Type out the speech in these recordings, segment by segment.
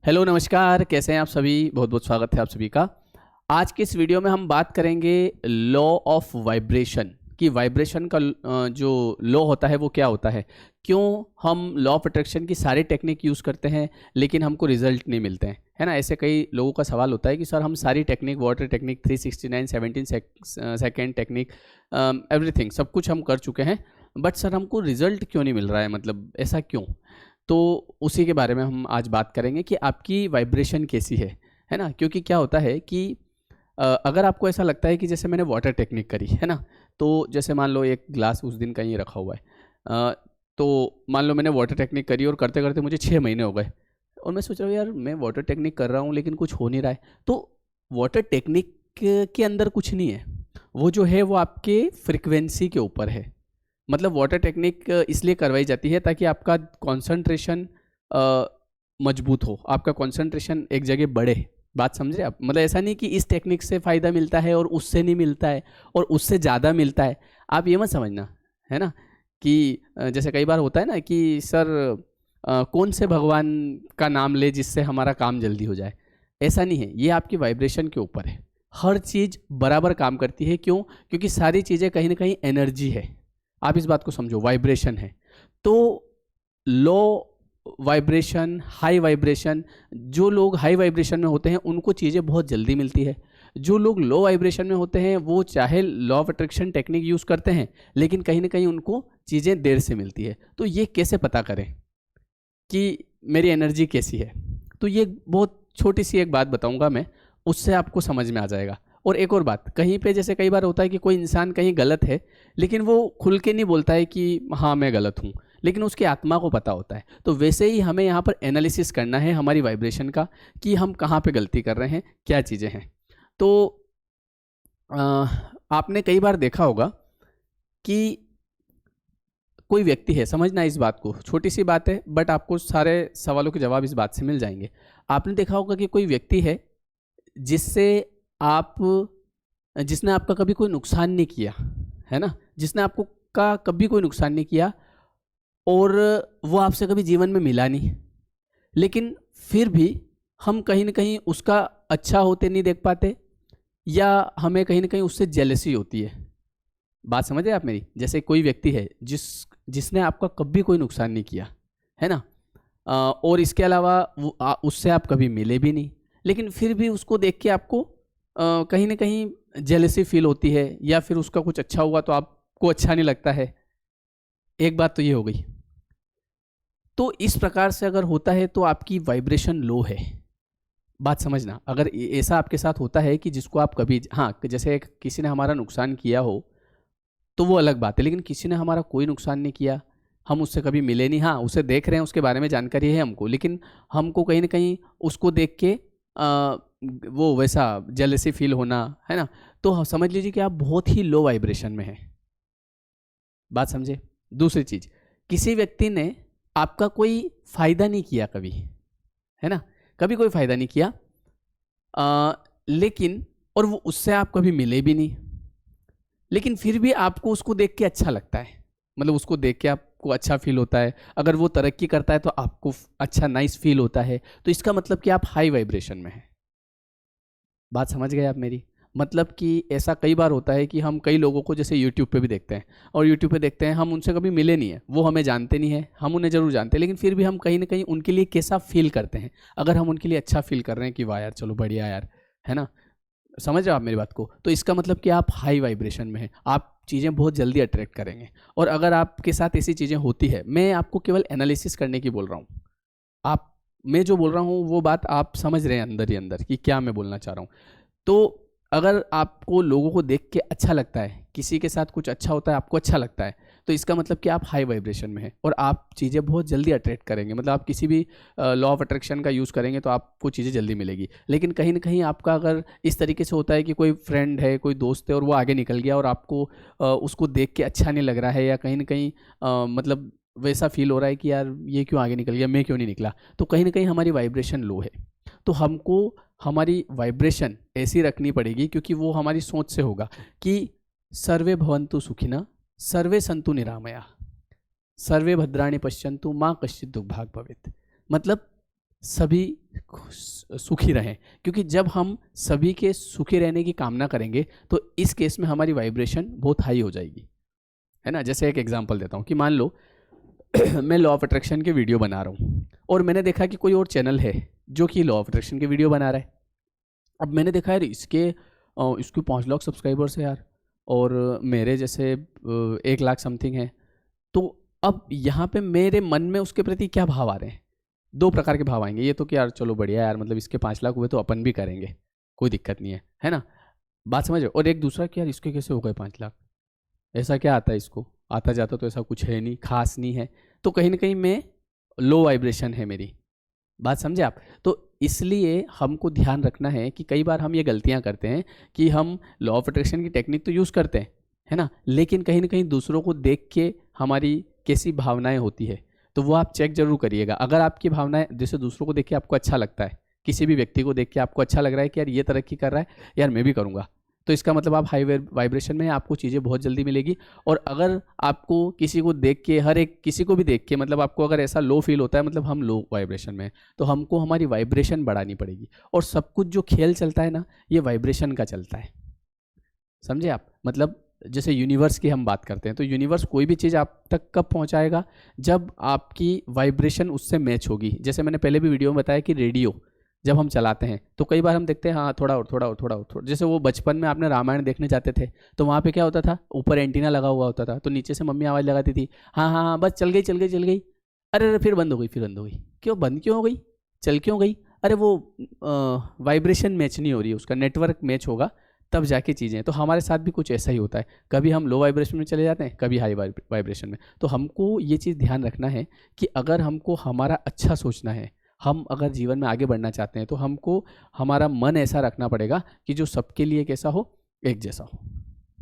Hello नमस्कार, कैसे हैं आप सभी। बहुत बहुत स्वागत है आप सभी का। आज के इस वीडियो में हम बात करेंगे लॉ ऑफ वाइब्रेशन कि वाइब्रेशन का जो लॉ होता है वो क्या होता है, क्यों हम लॉ ऑफ अट्रैक्शन की सारी टेक्निक यूज़ करते हैं लेकिन हमको रिजल्ट नहीं मिलते हैं, है ना। ऐसे कई लोगों का सवाल होता है कि सर हम सारी technique, water technique, 369, 17 second technique, everything सब कुछ हम कर चुके हैं, बट सर हमको रिजल्ट क्यों नहीं मिल रहा है, मतलब ऐसा क्यों। तो उसी के बारे में हम आज बात करेंगे कि आपकी वाइब्रेशन कैसी है ना। क्योंकि क्या होता है कि अगर आपको ऐसा लगता है कि जैसे मैंने वाटर टेक्निक करी है ना, तो जैसे मान लो एक ग्लास उस दिन कहीं रखा हुआ है, तो मान लो मैंने वाटर टेक्निक करी और करते करते मुझे 6 महीने हो गए और मैं सोच रहा हूँ यार मैं वाटर टेक्निक कर रहा हूँ लेकिन कुछ हो नहीं रहा है। तो वाटर टेक्निक के अंदर कुछ नहीं है, वो जो है वो आपके फ्रिक्वेंसी के ऊपर है। मतलब वाटर टेक्निक इसलिए करवाई जाती है ताकि आपका कंसंट्रेशन मजबूत हो, आपका कंसंट्रेशन एक जगह बढ़े। बात समझे आप। मतलब ऐसा नहीं कि इस टेक्निक से फ़ायदा मिलता है और उससे नहीं मिलता है और उससे ज़्यादा मिलता है, आप ये मत समझना, है ना। कि जैसे कई बार होता है ना कि सर कौन से भगवान का नाम ले जिससे हमारा काम जल्दी हो जाए। ऐसा नहीं है, ये आपकी वाइब्रेशन के ऊपर है। हर चीज़ बराबर काम करती है, क्यों? क्योंकि सारी चीज़ें कहीं ना कहीं एनर्जी है। आप इस बात को समझो, वाइब्रेशन है। तो लो वाइब्रेशन, हाई वाइब्रेशन, जो लोग हाई वाइब्रेशन में होते हैं उनको चीज़ें बहुत जल्दी मिलती है। जो लोग लो वाइब्रेशन में होते हैं वो चाहे law of attraction technique use करते हैं लेकिन कहीं ना कहीं उनको चीज़ें देर से मिलती है। तो ये कैसे पता करें कि मेरी एनर्जी कैसी है? तो ये बहुत छोटी सी एक बात बताऊंगा मैं, उससे आपको समझ में आ जाएगा। और एक और बात, कहीं पे जैसे कई बार होता है कि कोई इंसान कहीं गलत है लेकिन वो खुल के नहीं बोलता है कि हाँ मैं गलत हूँ, लेकिन उसकी आत्मा को पता होता है। तो वैसे ही हमें यहाँ पर एनालिसिस करना है हमारी वाइब्रेशन का कि हम कहाँ पे गलती कर रहे हैं, क्या चीज़ें हैं। तो अ, आपने कई बार देखा होगा कि कोई व्यक्ति है, समझना इस बात को, छोटी सी बात है बट आपको सारे सवालों के जवाब इस बात से मिल जाएंगे। आपने देखा होगा कि कोई व्यक्ति है जिससे आप जिसने आपका कभी कोई नुकसान नहीं किया, है ना, जिसने आपको का कभी कोई नुकसान नहीं किया और वो आपसे कभी जीवन में मिला नहीं, लेकिन फिर भी हम कहीं ना कहीं उसका अच्छा होते नहीं देख पाते या हमें कहीं ना कहीं उससे जेलसी होती है। बात समझ रहे आप मेरी। जैसे कोई व्यक्ति है जिसने आपका कभी कोई नुकसान नहीं किया, है ना, और इसके अलावा उससे आप कभी मिले भी नहीं, लेकिन फिर भी उसको देख के आपको कहीं ना कहीं जेलसी फील होती है या फिर उसका कुछ अच्छा हुआ तो आपको अच्छा नहीं लगता है। एक बात तो ये हो गई। तो इस प्रकार से अगर होता है तो आपकी वाइब्रेशन लो है। बात समझना, अगर ऐसा आपके साथ होता है कि जिसको आप कभी, हाँ जैसे किसी ने हमारा नुकसान किया हो तो वो अलग बात है, लेकिन किसी ने हमारा कोई नुकसान नहीं किया, हम उससे कभी मिले नहीं, हाँ उसे देख रहे हैं, उसके बारे में जानकारी है हमको, लेकिन हमको कहीं ना कहीं उसको देख के वो वैसा जेलसी फील होना, है ना। तो समझ लीजिए कि आप बहुत ही लो वाइब्रेशन में हैं। बात समझे। दूसरी चीज, किसी व्यक्ति ने आपका कोई फायदा नहीं किया कभी, है ना, कभी कोई फायदा नहीं किया, लेकिन और वो उससे आप कभी मिले भी नहीं, लेकिन फिर भी आपको उसको देख के अच्छा लगता है। मतलब उसको देख के आपको अच्छा फील होता है, अगर वो तरक्की करता है तो आपको अच्छा नाइस फील होता है। तो इसका मतलब कि आप हाई वाइब्रेशन में हैं। बात समझ गए आप मेरी। मतलब कि ऐसा कई बार होता है कि हम कई लोगों को जैसे यूट्यूब पे भी देखते हैं, और यूट्यूब पे देखते हैं, हम उनसे कभी मिले नहीं है, वो हमें जानते नहीं है, हम उन्हें जरूर जानते हैं, लेकिन फिर भी हम कहीं ना कहीं उनके लिए कैसा फील करते हैं। अगर हम उनके लिए अच्छा फील कर रहे हैं कि वाह यार चलो बढ़िया यार, है ना, समझ रहे हो आप मेरी बात को। तो इसका मतलब कि आप हाई वाइब्रेशन में हैं, आप चीज़ें बहुत जल्दी अट्रैक्ट करेंगे। और अगर आपके साथ ऐसी चीज़ें होती है, मैं आपको केवल एनालिसिस करने की बोल रहा हूँ। आप, मैं जो बोल रहा हूँ वो बात आप समझ रहे हैं अंदर ही अंदर कि क्या मैं बोलना चाह रहा हूँ। तो अगर आपको लोगों को देख के अच्छा लगता है, किसी के साथ कुछ अच्छा होता है आपको अच्छा लगता है, तो इसका मतलब कि आप हाई वाइब्रेशन में हैं और आप चीज़ें बहुत जल्दी अट्रैक्ट करेंगे। मतलब आप किसी भी लॉ ऑफ अट्रैक्शन का यूज़ करेंगे तो आपको चीज़ें जल्दी मिलेगी। लेकिन कहीं ना कहीं आपका अगर इस तरीके से होता है कि कोई फ्रेंड है, कोई दोस्त है और वो आगे निकल गया और आपको उसको देख के अच्छा नहीं लग रहा है, या कहीं ना कहीं मतलब वैसा फील हो रहा है कि यार ये क्यों आगे निकल गया, मैं क्यों नहीं निकला, तो कहीं ना कहीं हमारी वाइब्रेशन लो है। तो हमको हमारी वाइब्रेशन ऐसी रखनी पड़ेगी, क्योंकि वो हमारी सोच से होगा कि सर्वे भवन्तु सुखिनः, सर्वे सन्तु निरामया, सर्वे भद्राणि पश्यन्तु माँ कश्चित् दुर्भाग् भवेत्। मतलब सभी सुखी रहें, क्योंकि जब हम सभी के सुखी रहने की कामना करेंगे तो इस केस में हमारी वाइब्रेशन बहुत हाई हो जाएगी, है ना। जैसे एक एग्जांपल देता हूँ कि मान लो मैं लॉ ऑफ अट्रैक्शन के वीडियो बना रहा हूँ और मैंने देखा कि कोई और चैनल है जो कि लॉ ऑफ अट्रैक्शन के वीडियो बना रहा है। अब मैंने देखा यार इसके 5 लाख सब्सक्राइबर्स है यार, और मेरे जैसे 1 लाख समथिंग है। तो अब यहाँ पे मेरे मन में उसके प्रति क्या भाव आ रहे हैं? 2 प्रकार के भाव आएंगे। ये तो कि यार चलो बढ़िया यार, मतलब इसके 5 लाख हुए तो अपन भी करेंगे, कोई दिक्कत नहीं है ना, बात समझ रहे हो। और एक दूसरा कि यार इसके कैसे हो गए 5 लाख, ऐसा क्या आता है इसको, आता जाता तो ऐसा कुछ है नहीं, खास नहीं है। तो कहीं ना कहीं मैं लो वाइब्रेशन है मेरी, बात समझे आप। तो इसलिए हमको ध्यान रखना है कि कई बार हम ये गलतियां करते हैं कि हम लॉ ऑफ अट्रैक्शन की टेक्निक तो यूज़ करते हैं, है ना, लेकिन कहीं ना कहीं दूसरों को देख के हमारी कैसी भावनाएं होती है, तो वो आप चेक जरूर करिएगा। अगर आपकी भावनाएं जैसे दूसरों को देख के आपको अच्छा लगता है, किसी भी व्यक्ति को देख के आपको अच्छा लग रहा है कि यार ये तरक्की कर रहा है, यार मैं भी करूँगा, तो इसका मतलब आप हाई वाइब्रेशन में हैं, आपको चीज़ें बहुत जल्दी मिलेगी। और अगर आपको किसी को देख के, हर एक किसी को भी देख के, मतलब आपको अगर ऐसा लो फील होता है, मतलब हम लो वाइब्रेशन में हैं, तो हमको हमारी वाइब्रेशन बढ़ानी पड़ेगी। और सब कुछ जो खेल चलता है ना, ये वाइब्रेशन का चलता है, समझे आप। मतलब जैसे यूनिवर्स की हम बात करते हैं, तो यूनिवर्स कोई भी चीज़ आप तक कब पहुंचाएगा, जब आपकी वाइब्रेशन उससे मैच होगी। जैसे मैंने पहले भी वीडियो में बताया कि रेडियो जब हम चलाते हैं तो कई बार हम देखते हैं हाँ थोड़ा और थोड़ा और थोड़ा और थोड़ा, जैसे वो बचपन में आपने रामायण देखने जाते थे तो वहाँ पे क्या होता था, ऊपर एंटीना लगा हुआ होता था, तो नीचे से मम्मी आवाज़ लगाती थी, हाँ हाँ हाँ बस चल गई चल गई चल गई, अरे अरे फिर बंद हो गई, फिर बंद हो गई, क्यों बंद क्यों हो गई, चल क्यों गई, अरे वो वाइब्रेशन मैच नहीं हो रही है, उसका नेटवर्क मैच होगा तब जाके चीज़ें। तो हमारे साथ भी कुछ ऐसा ही होता है, कभी हम लो वाइब्रेशन में चले जाते हैं, कभी हाई वाइब्रेशन में। तो हमको ये चीज़ ध्यान रखना है कि अगर हमको हमारा अच्छा सोचना है, हम अगर जीवन में आगे बढ़ना चाहते हैं, तो हमको हमारा मन ऐसा रखना पड़ेगा कि जो सबके लिए कैसा हो, एक जैसा हो,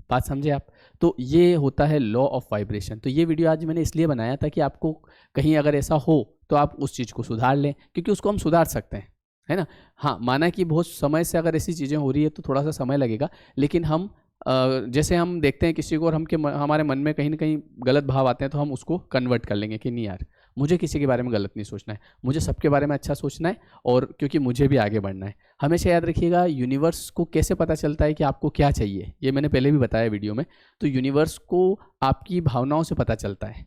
बात समझे आप। तो ये होता है लॉ ऑफ वाइब्रेशन। तो ये वीडियो आज मैंने इसलिए बनाया था कि आपको कहीं अगर ऐसा हो तो आप उस चीज़ को सुधार लें, क्योंकि उसको हम सुधार सकते हैं, है ना। हाँ, माना कि बहुत समय से अगर ऐसी चीज़ें हो रही है तो थोड़ा सा समय लगेगा, लेकिन हम जैसे हम देखते हैं किसी को और हमारे मन में कहीं ना कहीं गलत भाव आते हैं, तो हम उसको कन्वर्ट कर लेंगे कि नहीं यार, मुझे किसी के बारे में गलत नहीं सोचना है, मुझे सबके बारे में अच्छा सोचना है, और क्योंकि मुझे भी आगे बढ़ना है। हमेशा याद रखिएगा, यूनिवर्स को कैसे पता चलता है कि आपको क्या चाहिए, ये मैंने पहले भी बताया वीडियो में। तो यूनिवर्स को आपकी भावनाओं से पता चलता है।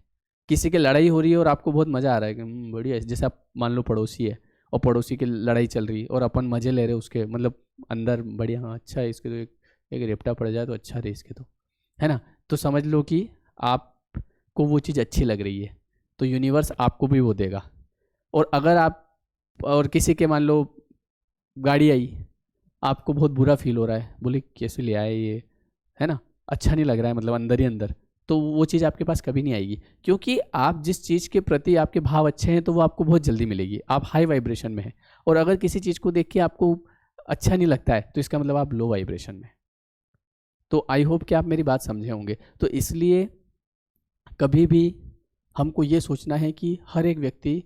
किसी की लड़ाई हो रही है और आपको बहुत मज़ा आ रहा है कि बढ़िया है, जैसे आप मान लो पड़ोसी है और पड़ोसी की लड़ाई चल रही है और अपन मज़े ले रहे उसके, मतलब अंदर बढ़िया, हाँ अच्छा है, इसके तो एक रेपटा पड़ जाए तो अच्छा रहे इसके तो, है ना। तो समझ लो कि आपको वो चीज़ अच्छी लग रही है, तो यूनिवर्स आपको भी वो देगा। और अगर आप और किसी के मान लो गाड़ी आई, आपको बहुत बुरा फील हो रहा है, बोले कैसे ले आए ये, है ना, अच्छा नहीं लग रहा है, मतलब अंदर ही अंदर, तो वो चीज़ आपके पास कभी नहीं आएगी, क्योंकि आप जिस चीज़ के प्रति आपके भाव अच्छे हैं तो वो आपको बहुत जल्दी मिलेगी, आप हाई वाइब्रेशन में हैं। और अगर किसी चीज़ को देख के आपको अच्छा नहीं लगता है तो इसका मतलब आप लो वाइब्रेशन में। तो आई होप कि आप मेरी बात समझे होंगे। तो इसलिए कभी भी हमको ये सोचना है कि हर एक व्यक्ति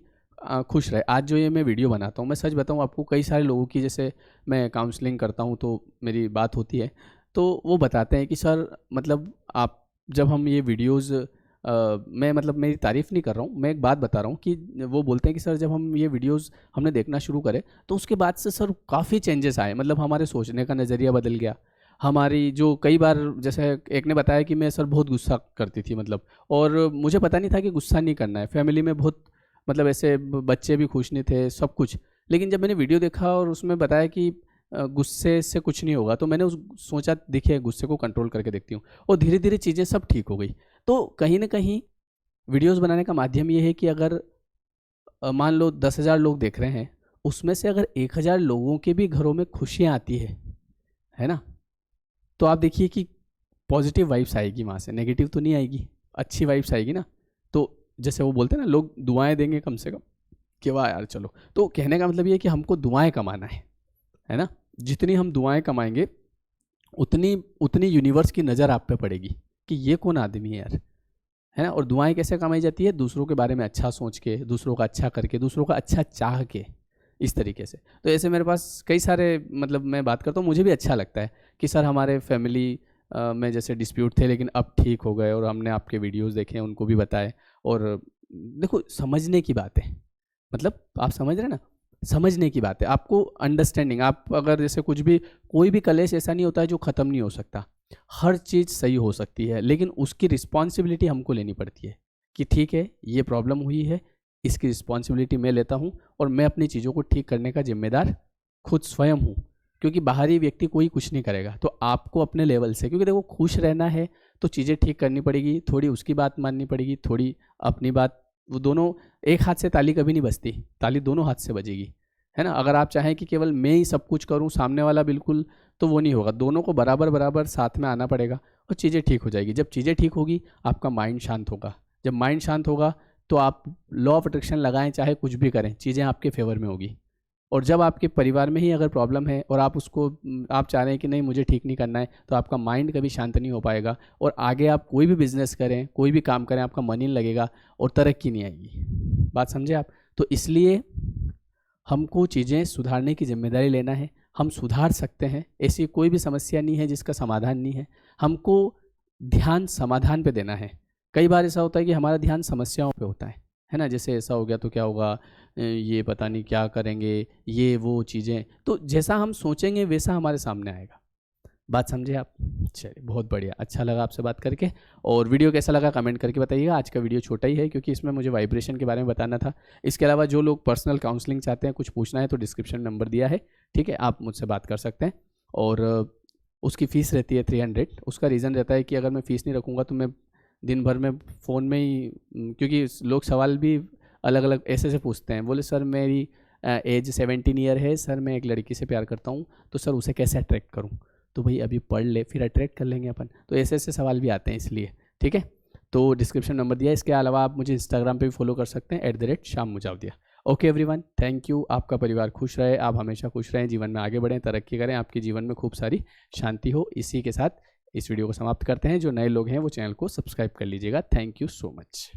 खुश रहे। आज जो ये मैं वीडियो बनाता हूँ, मैं सच बताऊँ आपको, कई सारे लोगों की, जैसे मैं काउंसलिंग करता हूँ तो मेरी बात होती है, तो वो बताते हैं कि सर मतलब आप जब हम ये वीडियोज़ मैं मतलब मेरी तारीफ़ नहीं कर रहा हूँ, मैं एक बात बता रहा हूँ कि वो बोलते हैं कि सर जब हम ये वीडियोज़ हमने देखना शुरू करे तो उसके बाद से सर काफ़ी चेंजेस आए, मतलब हमारे सोचने का नज़रिया बदल गया। हमारी जो कई बार, जैसे एक ने बताया कि मैं सर बहुत गुस्सा करती थी, मतलब, और मुझे पता नहीं था कि गुस्सा नहीं करना है, फैमिली में बहुत मतलब ऐसे बच्चे भी खुश नहीं थे, सब कुछ। लेकिन जब मैंने वीडियो देखा और उसमें बताया कि गुस्से से कुछ नहीं होगा, तो मैंने सोचा देखिए गुस्से को कंट्रोल करके देखती हूँ, और धीरे धीरे चीज़ें सब ठीक हो गई। तो कहीं ना कहीं वीडियोस बनाने का माध्यम ये है कि अगर मान लो 10,000 लोग देख रहे हैं, उसमें से अगर 1,000 लोगों के भी घरों में खुशियाँ आती है ना, तो आप देखिए कि पॉजिटिव वाइब्स आएगी वहाँ से, नेगेटिव तो नहीं आएगी, अच्छी वाइब्स आएगी ना। तो जैसे वो बोलते हैं ना, लोग दुआएं देंगे कम से कम कि वाह यार चलो। तो कहने का मतलब ये है कि हमको दुआएं कमाना है ना। जितनी हम दुआएं कमाएंगे उतनी उतनी यूनिवर्स की नज़र आप पे पड़ेगी कि ये कौन आदमी है यार, है ना। और दुआएं कैसे कमाई जाती है, दूसरों के बारे में अच्छा सोच के, दूसरों का अच्छा करके, दूसरों का अच्छा चाह के, इस तरीके से। तो ऐसे मेरे पास कई सारे, मतलब मैं बात करता हूँ, मुझे भी अच्छा लगता है कि सर हमारे फैमिली में जैसे डिस्प्यूट थे लेकिन अब ठीक हो गए, और हमने आपके वीडियोस देखे, उनको भी बताए। और देखो समझने की बात है, मतलब आप समझ रहे हैं ना, समझने की बात है, आपको अंडरस्टैंडिंग। आप अगर जैसे कुछ भी, कोई भी कलेश ऐसा नहीं होता है जो ख़त्म नहीं हो सकता, हर चीज़ सही हो सकती है, लेकिन उसकी रिस्पॉन्सिबिलिटी हमको लेनी पड़ती है कि ठीक है ये प्रॉब्लम हुई है, इसकी रिस्पॉन्सिबिलिटी मैं लेता हूँ और मैं अपनी चीज़ों को ठीक करने का जिम्मेदार खुद स्वयं हूँ, क्योंकि बाहरी व्यक्ति कोई कुछ नहीं करेगा। तो आपको अपने लेवल से, क्योंकि देखो खुश रहना है तो चीज़ें ठीक करनी पड़ेगी, थोड़ी उसकी बात माननी पड़ेगी, थोड़ी अपनी बात, वो दोनों, एक हाथ से ताली कभी नहीं बजती, ताली दोनों हाथ से बजेगी, है ना। अगर आप चाहें कि केवल मैं ही सब कुछ करूं, सामने वाला बिल्कुल, तो वो नहीं होगा, दोनों को बराबर बराबर साथ में आना पड़ेगा और चीज़ें ठीक हो जाएगी। जब चीज़ें ठीक होगी आपका माइंड शांत होगा, जब माइंड शांत होगा तो आप लॉ ऑफ अट्रैक्शन लगाएं, चाहे कुछ भी करें, चीज़ें आपके फेवर में होगी। और जब आपके परिवार में ही अगर प्रॉब्लम है और आप उसको, आप चाह रहे हैं कि नहीं मुझे ठीक नहीं करना है, तो आपका माइंड कभी शांत नहीं हो पाएगा और आगे आप कोई भी बिजनेस करें, कोई भी काम करें, आपका मन ही नहीं लगेगा और तरक्की नहीं आएगी। बात समझे आप? तो इसलिए हमको चीज़ें सुधारने की जिम्मेदारी लेना है। हम सुधार सकते हैं, ऐसी कोई भी समस्या नहीं है जिसका समाधान नहीं है। हमको ध्यान समाधान पे देना है। कई बार ऐसा होता है कि हमारा ध्यान समस्याओं पे होता है ना। जैसे ऐसा हो गया तो क्या होगा, ये पता नहीं क्या करेंगे, ये वो चीज़ें, तो जैसा हम सोचेंगे वैसा हमारे सामने आएगा। बात समझे आप? चलिए बहुत बढ़िया, अच्छा लगा आपसे बात करके। और वीडियो कैसा लगा कमेंट करके बताइएगा। आज का वीडियो छोटा ही है क्योंकि इसमें मुझे वाइब्रेशन के बारे में बताना था। इसके अलावा जो लोग पर्सनल काउंसलिंग चाहते हैं, कुछ पूछना है, तो डिस्क्रिप्शन में नंबर दिया है, ठीक है, आप मुझसे बात कर सकते हैं। और उसकी फ़ीस रहती है 300। उसका रीज़न रहता है कि अगर मैं फ़ीस नहीं रखूँगा तो मैं दिन भर में फ़ोन में ही, क्योंकि लोग सवाल भी अलग अलग ऐसे पूछते हैं। बोले सर मेरी एज 17 ईयर है, सर मैं एक लड़की से प्यार करता हूँ, तो सर उसे कैसे अट्रैक्ट करूँ? तो भाई अभी पढ़ ले, फिर अट्रैक्ट कर लेंगे अपन। तो ऐसे ऐसे सवाल भी आते हैं, इसलिए ठीक है। तो डिस्क्रिप्शन नंबर दिया है। इसके अलावा आप मुझे इंस्टाग्राम पे भी फॉलो कर सकते हैं, @Sham Mujawadiya. Okay everyone, thank you. आपका परिवार खुश रहे, आप हमेशा खुश रहें, जीवन में आगे बढ़ें, तरक्की करें, आपके जीवन में खूब सारी शांति हो। इसी के साथ इस वीडियो को समाप्त करते हैं। जो नए लोग हैं वो चैनल को सब्सक्राइब कर लीजिएगा। Thank you so much.